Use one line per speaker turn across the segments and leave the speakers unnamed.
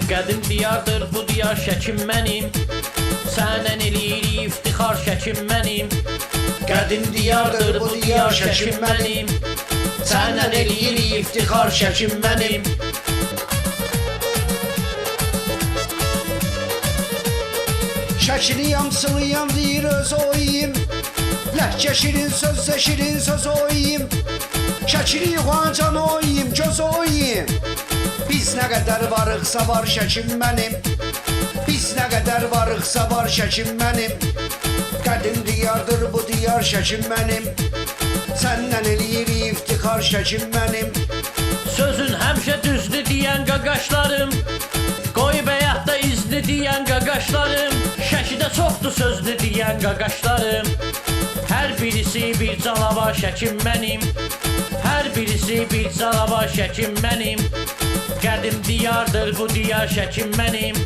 Qədim diyardır bu diyar Şəkim mənim, səndən eləyir iftixar Şəkim mənim. Qədim diyardır bu diyar Şəkim mənim, səndən eləyir iftixar Şəkim mənim.
Şəkiliyəm, sılıyam deyir öz oyum, ləhcə şirin sözdə şirin söz oyum. Şəkili yuxancan oyum, göz oyum. Biz nə qədər varıqsa var Şəkim mənim, biz nə qədər varıqsa var Şəkim mənim. Qədim diyardır bu diyar Şəkim mənim, səndən eləyir iftixar Şəkim mənim.
Sözün həmişə düzdür deyən qaqaşlarım, qoy bəyətdə izni deyən qaqaşlarım. Şəkidə çoxdur sözdür deyən qaqaşlarım, hər birisi bir canavar Şəkim mənim, hər birisi bir canavar Şəkim mənim. Qədim diyardır bu diyar Şəkim mənim,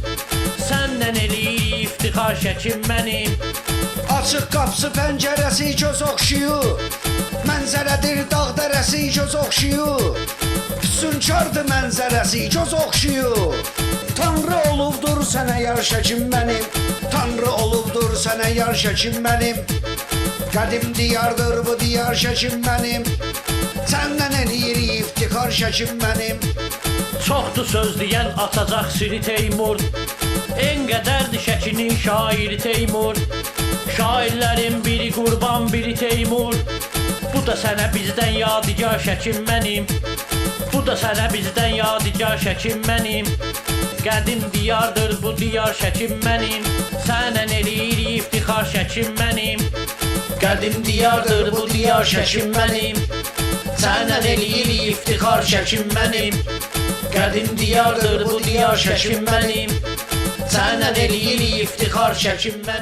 səndən eləyir iftixar Şəkim mənim.
Açıq qapısı pəncərəsi göz oxşuyur, mənzərədir dağ dərəsi göz oxşuyur. Füsunkardır mənzərəsi göz oxşuyur. Tanrı olubdur sənə yar Şəkim mənim, Tanrı olubdur sənə yar Şəkim mənim. Qədim diyardır bu diyar Şəkim mənim, səndən eləyir iftixar Şəkim mənim.
Çoxdur söz deyən atacaq Siri Teymur, en qədərdir Şəkinin şairi Teymur. Şairlərin biri Qurban, biri Teymur, bu da sənə bizdən yadigar Şəkim mənim, bu da sənə bizdən yadigar Şəkim mənim. Qədim diyardır bu diyar Şəkim mənim, səndən eləyir iftixar Şəkim mənim. Qədim diyardır bu diyar Şəkim mənim, səndən eləyir iftixar Şəkim mənim. Qədim diyardır bu diyar Şəkim mənim, səndən eləyir iftixar Şəkim mənim.